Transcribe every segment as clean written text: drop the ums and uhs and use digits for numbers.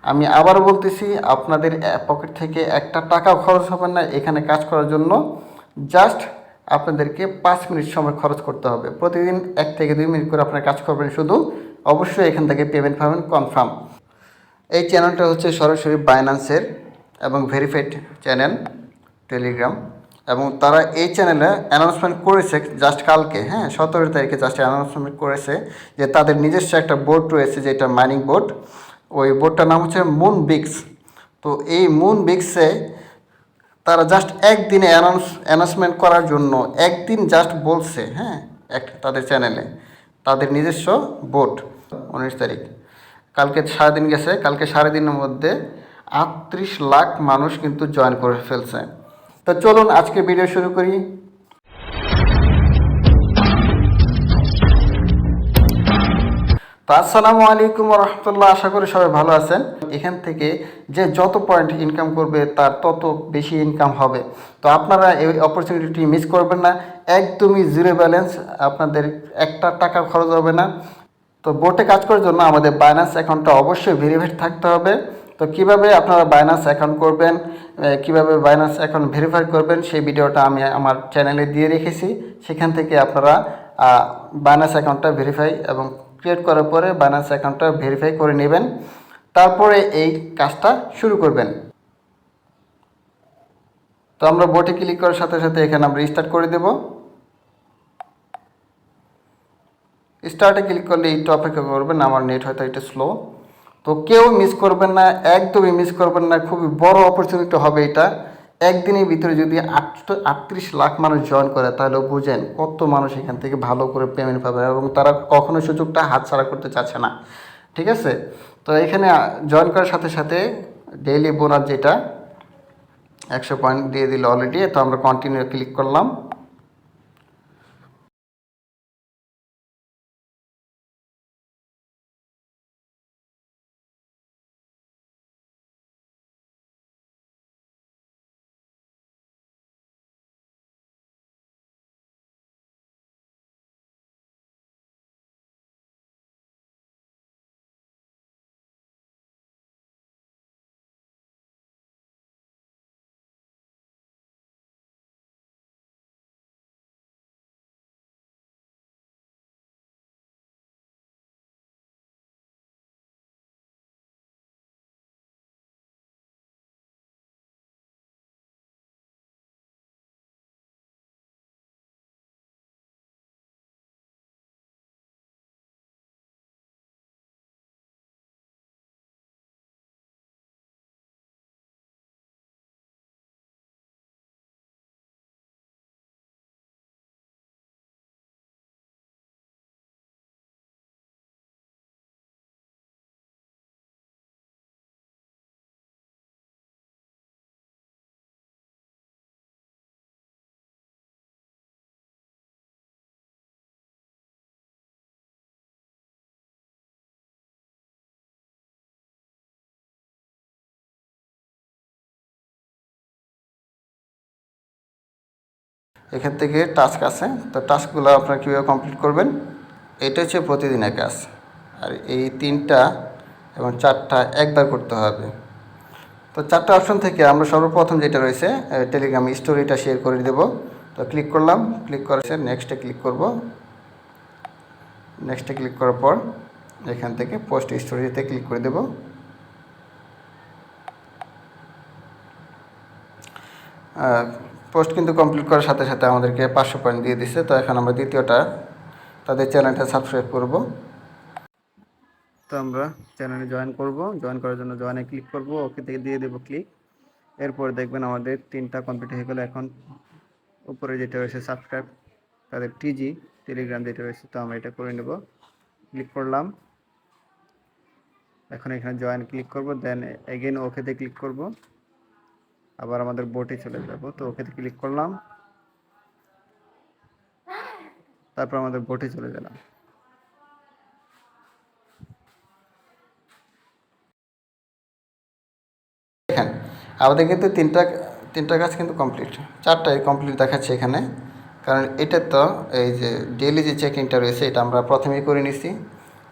আমি আবারও বলতেছি, আপনাদের পকেট থেকে একটা টাকাও খরচ হবে না এখানে কাজ করার জন্য। জাস্ট আপনাদেরকে 5 মিনিট সময় খরচ করতে হবে। প্রতিদিন 1 থেকে 2 মিনিট করে আপনার কাজ করবেন শুধু। অবশ্যই এখান থেকে পেমেন্ট পাবেন কনফার্ম। এই চ্যানেলটা হচ্ছে সরাসরি বাইন্যান্সের এবং ভেরিফাইড চ্যানেল টেলিগ্রাম, এবং তারা এই চ্যানেলে অ্যানাউন্সমেন্ট করেছে জাস্ট কালকে, হ্যাঁ 17 তারিখে জাস্ট অ্যানাউন্সমেন্ট করেছে যে তাদের নিজস্ব একটা বোর্ড রয়েছে, যেটা মাইনিং বোর্ড। ওই বোর্ডটার নাম হচ্ছে মুনবিক্স। তো এই মুনবিক্সে তারা জাস্ট একদিনে অ্যানাউন্সমেন্ট করার জন্য একদিন জাস্ট বলছে, হ্যাঁ তাদের চ্যানেলে তাদের নিজস্ব বোর্ড 19 তারিখ, কালকে সারাদিন গেছে, কালকে সারাদিনের মধ্যে 38 লাখ মানুষ কিন্তু জয়েন করে ফেলছে। তো চলুন আজকে ভিডিও শুরু করি। তো আসসালামু আলাইকুম রহমতুল্লাহ, আশা করি সবাই ভালো আছেন। এখান থেকে যে যত পয়েন্ট ইনকাম করবে তার তত বেশি ইনকাম হবে। তো আপনারা এই অপরচুনিটি মিস করবেন না। একদমই জিরো ব্যালেন্স, আপনাদের একটা টাকা খরচ হবে না। তো বোটে কাজ করার জন্য আমাদের বাইন্যান্স অ্যাকাউন্টটা অবশ্যই ভেরিফাইড থাকতে হবে। তো কিভাবে আপনারা বাইন্যান্স অ্যাকাউন্ট করবেন, কিভাবে বাইন্যান্স অ্যাকাউন্ট ভেরিফাই করবেন, সেই ভিডিওটা আমি আমার চ্যানেলে দিয়ে রেখেছি। সেখান থেকে আপনারা বাইন্যান্স অ্যাকাউন্টটা ভেরিফাই এবং ক্রিয়েট করার পরে বাইন্যান্স অ্যাকাউন্টটা ভেরিফাই করে নেবেন, তারপরে এই কাজটা শুরু করবেন। তো আমরা বোটে ক্লিক করার সাথে সাথে এখানে আমরা স্টার্ট করে দেব। স্টার্টে ক্লিক করলে একটু অপেক্ষা করবেন, আমার নেট হয়তো একটু স্লো। তো কেউ মিস করবেন না, একদমই মিস করবেন না, খুবই বড় অপরচুনিটি হবে এটা। একদিনের ভিতরে যদি 38 লাখ মানুষ জয়েন করে, তাহলে বুঝেন কত মানুষ এখান থেকে ভালো করে পেমেন্ট পাবে, এবং তারা কখনো সুযোগটা হাতছাড়া করতে চাচ্ছে না। ঠিক আছে, তো এখানে জয়েন করার সাথে সাথে ডেইলি বোনাস যেটা 100 পয়েন্ট দিয়ে দিল অলরেডি। তো আমরা কন্টিনিউ ক্লিক করলাম। এখান থেকে টাস্ক আছে, তো টাস্কগুলো আপনারা কীভাবে কমপ্লিট করবেন, এটা হচ্ছে প্রতিদিনের কাজ। আর এই 3টা এবং 4টা একবার করতে হবে। তো 4টা অপশন থেকে আমরা সর্বপ্রথম যেটা রয়েছে টেলিগ্রাম স্টোরিটা শেয়ার করে দেব। তো ক্লিক করলাম, ক্লিক করেছে নেক্সটে ক্লিক করব। নেক্সটে ক্লিক করার পর এখান থেকে পোস্ট স্টোরিতে ক্লিক করে দেব। পোস্ট কিন্তু কমপ্লিট করার সাথে সাথে আমাদেরকে 500 পয়েন্ট দিয়ে দিচ্ছে। তো এখন আমরা দ্বিতীয়টা তাদের চ্যানেলটা সাবস্ক্রাইব করব। তো আমরা চ্যানেলে জয়েন করব। জয়েন করার জন্য জয়েনে ক্লিক করব, ওকে থেকে দিয়ে দেবো ক্লিক। এরপর দেখবেন আমাদের 3টা কমপ্লিট হয়ে গেল। এখন উপরে যেটা রয়েছে সাবস্ক্রাইব, তাদের টিজি টেলিগ্রাম যেটা রয়েছে, তো আমরা এটা করে নেব। ক্লিক করলাম, এখন এখানে জয়েন ক্লিক করব, দেন এগেন ওকেতে ক্লিক করব, আবার আমাদের বোটে চলে যাব। তো ওকেতে ক্লিক করলাম, তারপর আমাদের বোটে চলে গেলাম। দেখেন আমাদের কিন্তু তিনটা কাজ কিন্তু কমপ্লিট, 4টাই কমপ্লিট দেখাচ্ছে এখানে। কারণ এটা তো এই যে ডেইলি যে চেকিংটা রয়েছে এটা আমরা প্রথমেই করে নিছি।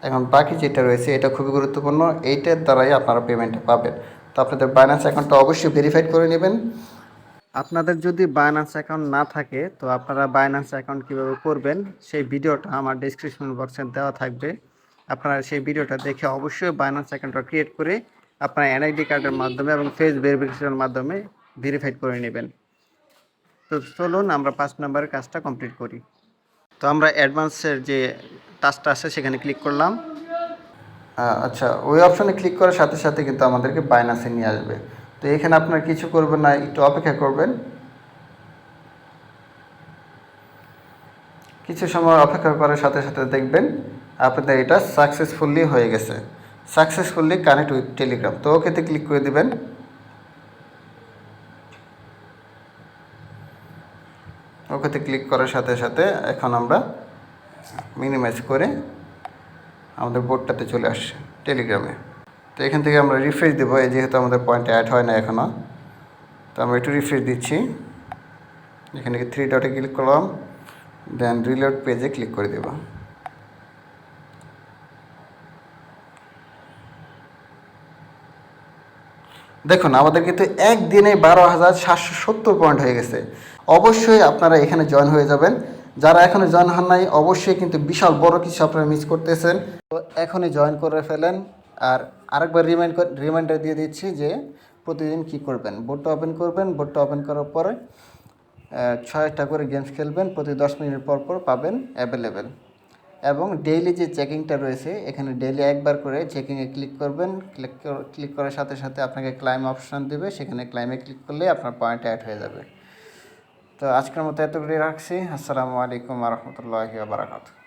এখন বাকি যেটা রয়েছে এটা খুবই গুরুত্বপূর্ণ, এইটার দ্বারাই আপনারা পেমেন্টটা পাবেন। তো আপনাদের বাইন্যান্স অ্যাকাউন্টটা অবশ্যই ভেরিফাইড করে নেবেন। আপনাদের যদি বাইন্যান্স অ্যাকাউন্ট না থাকে তো আপনারা বাইন্যান্স অ্যাকাউন্ট কীভাবে করবেন সেই ভিডিওটা আমার ডেসক্রিপশন বক্সে দেওয়া থাকবে। আপনারা সেই ভিডিওটা দেখে অবশ্যই বাইন্যান্স অ্যাকাউন্টটা ক্রিয়েট করে আপনারা এনআইডি কার্ডের মাধ্যমে এবং ফেস ভেরিফিকেশনের মাধ্যমে ভেরিফাইড করে নেবেন। তো চলুন আমরা 5 নম্বরের কাজটা কমপ্লিট করি। তো আমরা অ্যাডভান্সের যে টাচটা আছে সেখানে ক্লিক করলাম। আচ্ছা, ওই অপশনে ক্লিক করার সাথে সাথে কিন্তু আমাদেরকে বাইন্যান্সে নিয়ে আসবে। তো এখানে আপনার কিছু করবেন না, একটু অপেক্ষা করবেন। কিছু সময় অপেক্ষা করার সাথে সাথে দেখবেন আপনাদের এটা সাকসেসফুলি হয়ে গেছে, সাকসেসফুলি কানেক্ট উইথ টেলিগ্রাম। তো ওকেতে ক্লিক করে দিবেন। ওকেতে ক্লিক করার সাথে সাথে এখন আমরা মিনিমাইজ করে আমাদের বোর্ডটাতে চলে আসছে টেলিগ্রামে। তো এখান থেকে আমরা রিফ্রেশ দেবো, যেহেতু আমাদের পয়েন্ট অ্যাড হয় না এখনও। তো আমরা একটু রিফ্রেশ দিচ্ছি। এখানে 3 ডটে ক্লিক করলাম, দেন রিলোড পেজে ক্লিক করে দেব। দেখুন আমাদের কিন্তু একদিনে 12,770 পয়েন্ট হয়ে গেছে। অবশ্যই আপনারা এখানে জয়েন হয়ে যাবেন। যারা এখনও জয়েন হন নাই অবশ্যই কিন্তু বিশাল বড় কিছু আপনারা মিস করতেছেন। তো এখনই জয়েন করে ফেলেন। আর আরেকবার রিমাইন্ডার দিয়ে দিচ্ছি যে প্রতিদিন কি করবেন। বোর্ডটা ওপেন করবেন, বোর্ডটা ওপেন করার পরে 6টা করে গেমস খেলবেন, প্রতি 10 মিনিট পর পর পাবেন অ্যাভেলেবেল। এবং ডেইলি যে চেকিংটা রয়েছে এখানে ডেইলি একবার করে চেকিংয়ে ক্লিক করবেন। ক্লিক করার সাথে সাথে আপনাকে ক্লাইম অপশান দেবে, সেখানে ক্লাইমে ক্লিক করলে আপনার পয়েন্ট অ্যাড হয়ে যাবে। তো আজকের মতো এতগুলি রাখছি। আসসালামু আলাইকুম ওয়া রাহমাতুল্লাহি ওয়া বারাকাতুহু।